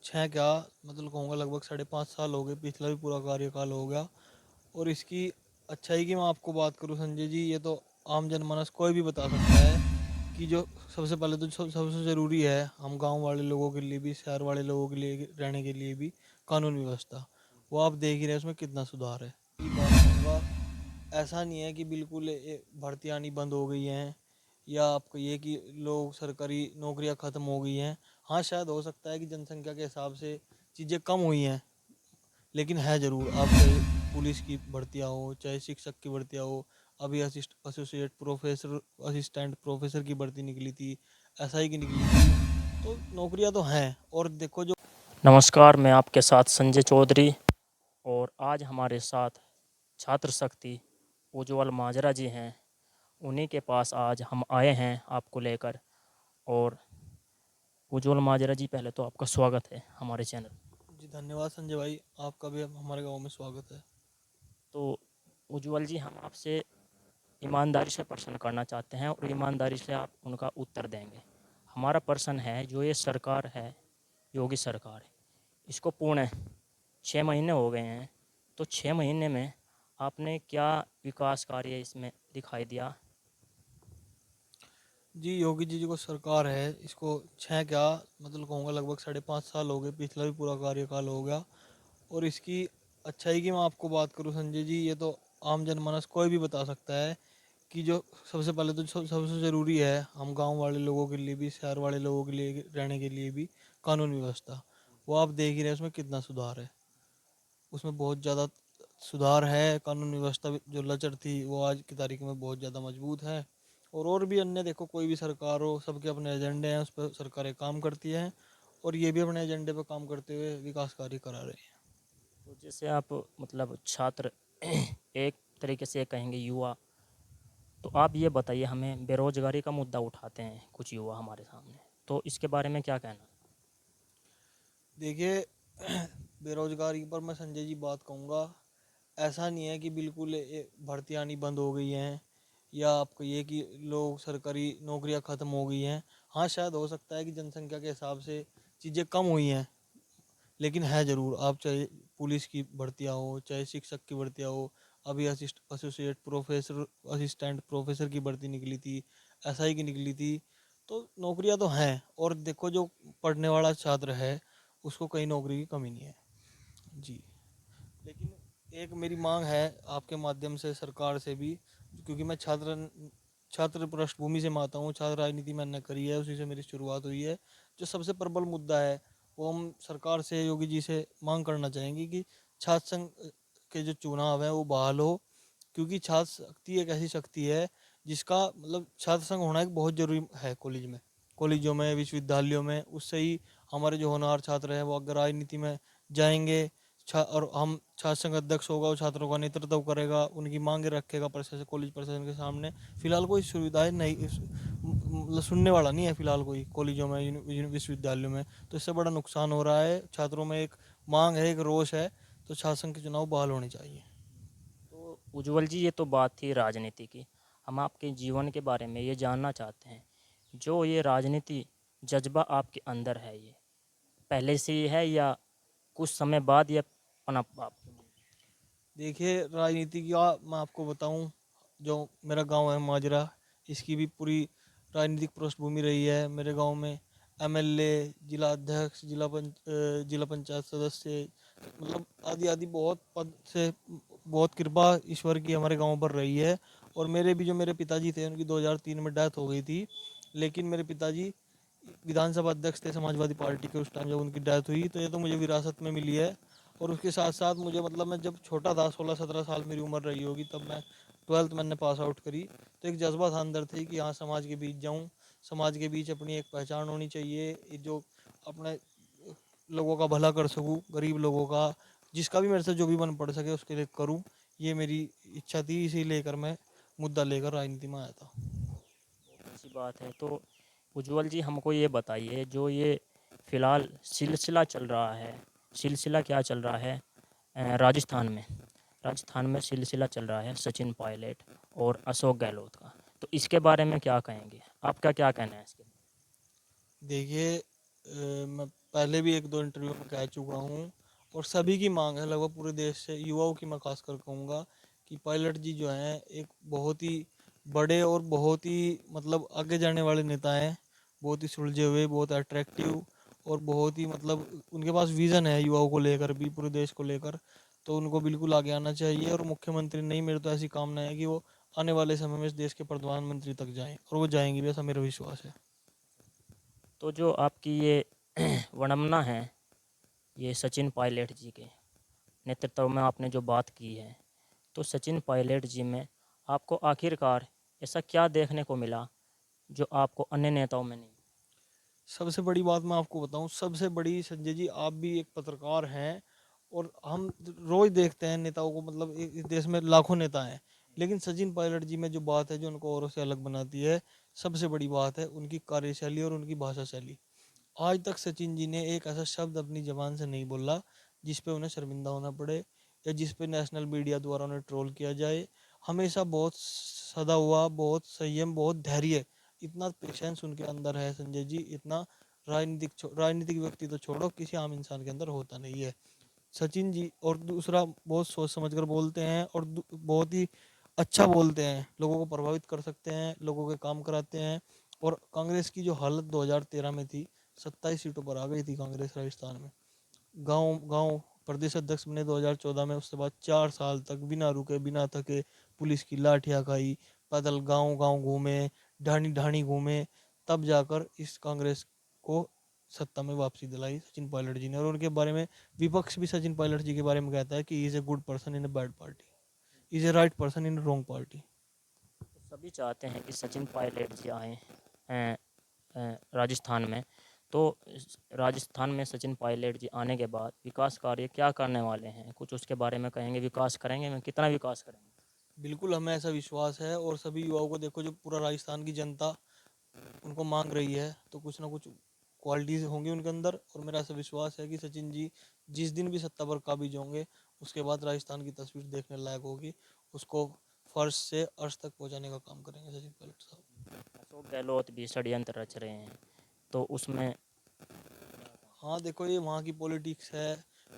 छः क्या, मतलब कहूँगा लगभग 5.5 साल हो गए, पिछला भी पूरा कार्यकाल हो गया। और इसकी अच्छाई की मैं आपको बात करूँ संजय जी, ये तो आम जनमानस कोई भी बता सकता है कि जो सबसे पहले तो सबसे ज़रूरी है हम गांव वाले लोगों के लिए भी, शहर वाले लोगों के लिए रहने के लिए भी कानून व्यवस्था, वो आप देख ही रहे हैं उसमें कितना सुधार है। ये बात कहूँगा, ऐसा नहीं है कि बिल्कुल भर्तियाँ आनी बंद हो गई हैं, या आपको ये कि लोग सरकारी नौकरियां ख़त्म हो गई हैं। हाँ, शायद हो सकता है कि जनसंख्या के हिसाब से चीज़ें कम हुई हैं, लेकिन है ज़रूर। आप चाहे पुलिस की भर्तियाँ हो, चाहे शिक्षक की भर्तियाँ हो, अभी एसोसिएट प्रोफेसर, असिस्टेंट प्रोफेसर की भर्ती निकली थी, एसआई की निकली थी, तो नौकरियां तो हैं। और देखो जो नमस्कार, मैं आपके साथ संजय चौधरी और आज हमारे साथ छात्र शक्ति उज्ज्वल माजरा जी हैं। उन्हीं के पास आज हम आए हैं आपको लेकर। और उज्ज्वल माजरा जी, पहले तो आपका स्वागत है हमारे चैनल। जी धन्यवाद संजय भाई, आपका भी हमारे गांव में स्वागत है। तो उज्ज्वल जी, हम आपसे ईमानदारी से प्रश्न करना चाहते हैं और ईमानदारी से आप उनका उत्तर देंगे। हमारा प्रश्न है, जो ये सरकार है, योगी सरकार, इसको पूर्ण 6 महीने हो गए हैं, तो 6 महीने में आपने क्या विकास कार्य इसमें दिखाई दिया? जी योगी जी को सरकार है, इसको छः क्या, मतलब कहूँगा लगभग 5.5 साल हो गए, पिछला भी पूरा कार्यकाल हो गया। और इसकी अच्छाई की मैं आपको बात करूं संजय जी, ये तो आम जनमानस कोई भी बता सकता है कि जो सबसे पहले तो सबसे ज़रूरी है हम गांव वाले लोगों के लिए भी, शहर वाले लोगों के लिए रहने के लिए भी कानून व्यवस्था, वो आप देख ही रहे हैं उसमें कितना सुधार है। उसमें बहुत ज़्यादा सुधार है। कानून व्यवस्था जो लचर थी वो आज की तारीख में बहुत ज़्यादा मजबूत है। और भी अन्य देखो, कोई भी सरकार हो, सबके अपने एजेंडे हैं, उस पर सरकारें काम करती हैं, और ये भी अपने एजेंडे पर काम करते हुए विकास कार्य करा रही हैं। तो जैसे आप मतलब छात्र एक तरीके से कहेंगे युवा, तो आप ये बताइए, हमें बेरोजगारी का मुद्दा उठाते हैं कुछ युवा हमारे सामने, तो इसके बारे में क्या कहना? देखिए बेरोजगारी पर मैं संजय जी बात कहूँगा, ऐसा नहीं है कि बिल्कुल भर्तियाँ आनी बंद हो गई हैं, या आपको ये कि लोग सरकारी नौकरियां ख़त्म हो गई हैं। हाँ, शायद हो सकता है कि जनसंख्या के हिसाब से चीज़ें कम हुई हैं, लेकिन है ज़रूर। आप चाहे पुलिस की भर्तियाँ हो, चाहे शिक्षक की भर्तियाँ हो, अभी एसोसिएट प्रोफेसर, असिस्टेंट प्रोफेसर की भर्ती निकली थी, एसआई की निकली थी, तो नौकरियां तो हैं। और देखो जो पढ़ने वाला छात्र है उसको कहीं नौकरी की कमी नहीं है जी। लेकिन एक मेरी मांग है आपके माध्यम से सरकार से भी, क्योंकि मैं छात्र पृष्ठभूमि से मैं आता हूँ, छात्र राजनीति मैंने करी है, उसी से मेरी शुरुआत हुई है। जो सबसे प्रबल मुद्दा है वो हम सरकार से, योगी जी से मांग करना चाहेंगे कि छात्र संघ के जो चुनाव है वो बहाल हो। क्योंकि छात्र शक्ति एक ऐसी शक्ति है जिसका मतलब छात्र संघ होना एक बहुत जरूरी है कॉलेजों में, विश्वविद्यालयों में। उससे ही हमारे जो होनहार छात्र हैं वो अगर राजनीति में जाएंगे, और हम छात्र संघ अध्यक्ष होगा, वो छात्रों का नेतृत्व करेगा, उनकी मांगे रखेगा प्रशासन, कॉलेज प्रशासन के सामने। फिलहाल कोई सुविधाएं नहीं मतलब सुनने वाला नहीं है फिलहाल कोई कॉलेजों में, विश्वविद्यालयों में। तो इससे बड़ा नुकसान हो रहा है छात्रों में, एक मांग है, एक रोष है। तो छात्र संघ के चुनाव बहाल होने चाहिए। तो उज्ज्वल जी, ये तो बात थी राजनीति की। हम आपके जीवन के बारे में ये जानना चाहते हैं, जो ये राजनीति जज्बा आपके अंदर है, ये पहले से ही है या कुछ समय बाद ये पनप आप? देखिए राजनीति की मैं आपको बताऊं, जो मेरा गांव है माजरा, इसकी भी पूरी राजनीतिक पृष्ठभूमि रही है। मेरे गांव में एमएलए, जिला अध्यक्ष, जिला पंचायत सदस्य, मतलब आदि आदि बहुत पद से बहुत कृपा ईश्वर की हमारे गांव पर रही है। और मेरे पिताजी थे, उनकी 2003 में डेथ हो गई थी। लेकिन मेरे पिताजी विधानसभा अध्यक्ष थे समाजवादी पार्टी के उस टाइम जब उनकी डेथ हुई, तो ये तो मुझे विरासत में मिली है। और उसके साथ साथ मुझे मतलब मैं जब छोटा था, 16-17 साल मेरी उम्र रही होगी, तब मैं 12th मैंने पास आउट करी। तो एक जज्बा था अंदर थी कि हाँ समाज के बीच जाऊँ, समाज के बीच अपनी एक पहचान होनी चाहिए, जो अपने लोगों का भला कर सकूँ, गरीब लोगों का, जिसका भी मेरे से जो भी बन पड़ सके उसके लिए करूँ। ये मेरी इच्छा थी, इसी लेकर मैं मुद्दा लेकर राजनीति में आया था। अच्छी बात है। तो उज्ज्वल जी, हमको ये बताइए, जो ये फिलहाल सिलसिला चल रहा है, सिलसिला क्या चल रहा है राजस्थान में? राजस्थान में सिलसिला चल रहा है सचिन पायलट और अशोक गहलोत का, तो इसके बारे में क्या कहेंगे? आपका क्या कहना है इसके? देखिए मैं पहले भी 1-2 इंटरव्यू में कह चुका हूँ, और सभी की मांग है लगभग पूरे देश से, युवाओं की मैं खासकर कहूँगा कि पायलट जी जो हैं एक बहुत ही बड़े और बहुत ही मतलब आगे जाने वाले नेता हैं। बहुत ही सुलझे हुए, बहुत अट्रैक्टिव, और बहुत ही मतलब उनके पास विज़न है युवाओं को लेकर भी, पूरे देश को लेकर। तो उनको बिल्कुल आगे आना चाहिए, और मुख्यमंत्री नहीं, मेरी तो ऐसी कामना है कि वो आने वाले समय में इस देश के प्रधानमंत्री तक जाएँ, और वो जाएँगे भी, ऐसा मेरा विश्वास है। तो जो आपकी ये विडंबना है, ये सचिन पायलट जी के नेतृत्व में आपने जो बात की है, तो सचिन पायलट जी में आपको आखिरकार ऐसा क्या देखने को मिला जो आपको अन्य नेताओं में नहीं? सबसे बड़ी बात मैं आपको बताऊं, सबसे बड़ी संजय जी, आप भी एक पत्रकार हैं, और हम रोज देखते हैं नेताओं को, मतलब इस देश में लाखों नेता हैं, लेकिन सचिन पायलट जी में जो बात है जो उनको औरों से अलग बनाती है, सबसे बड़ी बात है उनकी कार्यशैली और उनकी भाषा शैली। आज तक सचिन जी ने एक ऐसा शब्द अपनी जबान से नहीं बोला जिस पे उन्हें शर्मिंदा होना पड़े, या जिस पे नेशनल मीडिया द्वारा उन्हें ट्रोल किया जाए। हमेशा बहुत सदा हुआ, बहुत संयम, बहुत धैर्य, इतना पेशेंस उनके अंदर है संजय जी, इतना राजनीतिक व्यक्ति तो छोड़ो, किसी आम इंसान के अंदर होता नहीं है सचिन जी। और दूसरा, बहुत सोच समझ कर बोलते हैं, और बहुत ही अच्छा बोलते हैं, लोगों को प्रभावित कर सकते हैं, लोगों के काम कराते हैं। और कांग्रेस की जो हालत 2013 में थी, 27 सीटों पर आ गई थी कांग्रेस राजस्थान में, गांव गांव प्रदेश अध्यक्ष बने 2014 में, उसके बाद 4 साल तक बिना रुके बिना थके पुलिस की लाठियां खाई, पैदल गांव गांव घूमे, ढाणी ढाणी घूमे, तब जाकर इस कांग्रेस को सत्ता में वापसी दिलाई सचिन पायलट जी ने। और उनके बारे में विपक्ष भी सचिन पायलट जी के बारे में कहता है कि is a good person in a bad party, is a right person in A wrong party. तो सभी चाहते हैं कि सचिन पायलट जी आएँ राजस्थान में। तो राजस्थान में सचिन पायलट जी आने के बाद विकास कार्य क्या करने वाले हैं, कुछ उसके बारे में कहेंगे? विकास करेंगे में कितना विकास करेंगे? बिल्कुल हमें ऐसा विश्वास है, और सभी युवाओं को देखो, जो पूरा राजस्थान की जनता उनको मांग रही है, तो कुछ ना कुछ क्वालिटीज होंगी उनके अंदर। और मेरा ऐसा विश्वास है कि सचिन जी जिस दिन भी सत्ता पर काबिज होंगे, उसके बाद राजस्थान की तस्वीर देखने लायक होगी, उसको फर्श से अर्श तक पहुंचाने का काम करेंगे सचिन पायलट साहब। अशोक गहलोत भी षड्यंत्र रच रहे हैं, तो उसमें हाँ देखो, ये वहाँ की पॉलिटिक्स है,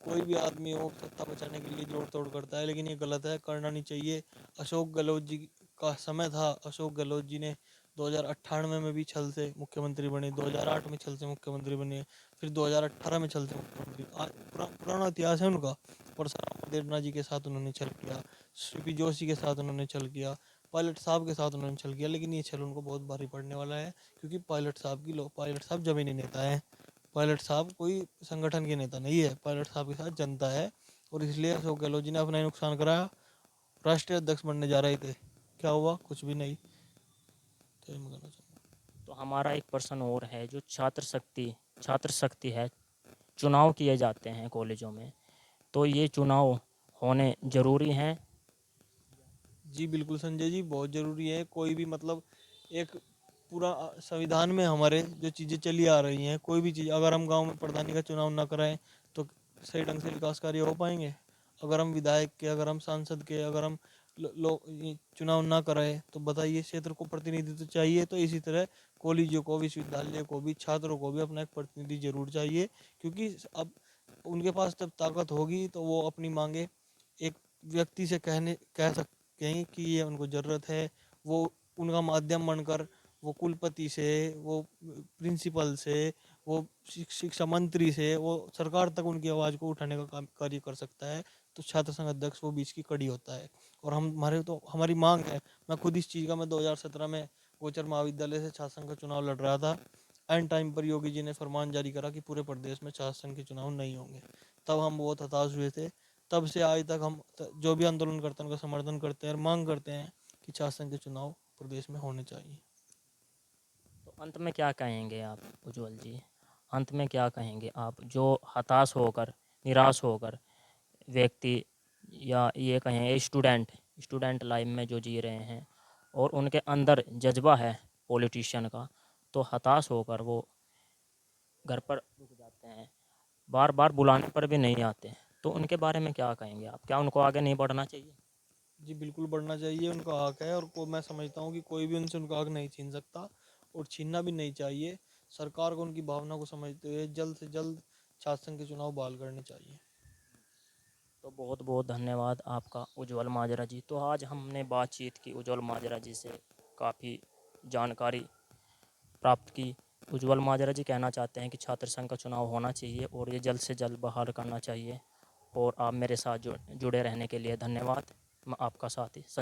कोई भी आदमी हो सत्ता बचाने के लिए जोड़ तोड़ करता है, लेकिन ये गलत है, करना नहीं चाहिए। अशोक गहलोत जी का समय था, अशोक गहलोत जी ने 2098 में भी छल से मुख्यमंत्री बने, 2008 में छल से मुख्यमंत्री बने, फिर 2018 में छल से मुख्यमंत्री। आज पुराना इतिहास है उनका। परसराम देवना जी के साथ उन्होंने छल किया, सीपी जोशी के साथ उन्होंने छल किया, पायलट साहब के साथ उन्होंने छल किया, लेकिन ये छल उनको बहुत भारी पड़ने वाला है, क्योंकि पायलट साहब जमीनी नेता है। पायलट साहब कोई संगठन के नेता नहीं है, पायलट साहब के साथ जनता है। और इसलिए अशोक गहलोत जी ने अपना ही नुकसान कराया। राष्ट्रीय अध्यक्ष बनने जा रहे थे, क्या हुआ? कुछ भी नहीं। तो ये मैं कहना चाहूँगा। तो हमारा एक पर्सन और है जो छात्र शक्ति है, चुनाव किए जाते हैं कॉलेजों में, तो ये चुनाव होने ज़रूरी हैं। जी बिल्कुल संजय जी, बहुत ज़रूरी है। कोई भी मतलब एक पूरा संविधान में हमारे जो चीज़ें चली आ रही हैं, कोई भी चीज़ अगर हम गांव में प्रधानी का चुनाव ना कराएं तो सही ढंग से विकास कार्य हो पाएंगे? अगर हम विधायक के, अगर हम सांसद के, अगर हम ये चुनाव ना कराएं, तो बताइए, क्षेत्र को प्रतिनिधित्व तो चाहिए। तो इसी तरह कॉलेजों को, विश्वविद्यालय को भी, छात्रों को भी अपना एक प्रतिनिधि जरूर चाहिए, क्योंकि अब उनके पास जब ताकत होगी तो वो अपनी मांगे एक व्यक्ति से कह सकते हैं कि ये उनको ज़रूरत है। वो उनका माध्यम बनकर वो कुलपति से, वो प्रिंसिपल से, वो शिक्षा मंत्री से, वो सरकार तक उनकी आवाज़ को उठाने का काम कार्य कर सकता है। तो छात्र संघ अध्यक्ष वो बीच की कड़ी होता है। और हमारी मांग है, मैं खुद इस चीज़ का, मैं 2017 में गोचर महाविद्यालय से छात्र संघ का चुनाव लड़ रहा था। एंड टाइम पर योगी जी ने फरमान जारी करा कि पूरे प्रदेश में छात्र संघ के चुनाव नहीं होंगे। तब हम बहुत हताश हुए थे। तब से आज तक हम जो भी आंदोलन करते हैं उनका समर्थन करते हैं, और मांग करते हैं कि छात्र संघ के चुनाव प्रदेश में होने चाहिए। तो अंत में क्या कहेंगे आप उज्जवल जी? अंत में क्या कहेंगे आप, जो हताश होकर, निराश होकर व्यक्ति, या ये कहें स्टूडेंट लाइफ में जो जी रहे हैं और उनके अंदर जज्बा है पॉलिटिशियन का, तो हताश होकर वो घर पर रुक जाते हैं, बार बार बुलाने पर भी नहीं आते, तो उनके बारे में क्या कहेंगे आप? क्या उनको आगे नहीं बढ़ना चाहिए? जी बिल्कुल बढ़ना चाहिए, उनका हक है, और को मैं समझता हूँ कि कोई भी उनसे उनका हक नहीं छीन सकता, और छीनना भी नहीं चाहिए। सरकार को उनकी भावना को समझते हुए जल्द से जल्द छात्र संघ के चुनाव बहाल करने चाहिए। तो बहुत बहुत धन्यवाद आपका उज्जवल माजरा जी। तो आज हमने बातचीत की उज्जवल माजरा जी से, काफ़ी जानकारी प्राप्त की। उज्जवल माजरा जी कहना चाहते हैं कि छात्र संघ का चुनाव होना चाहिए और ये जल्द से जल्द बहाल करना चाहिए। और आप मेरे साथ जुड़े रहने के लिए धन्यवाद। मैं आपका साथी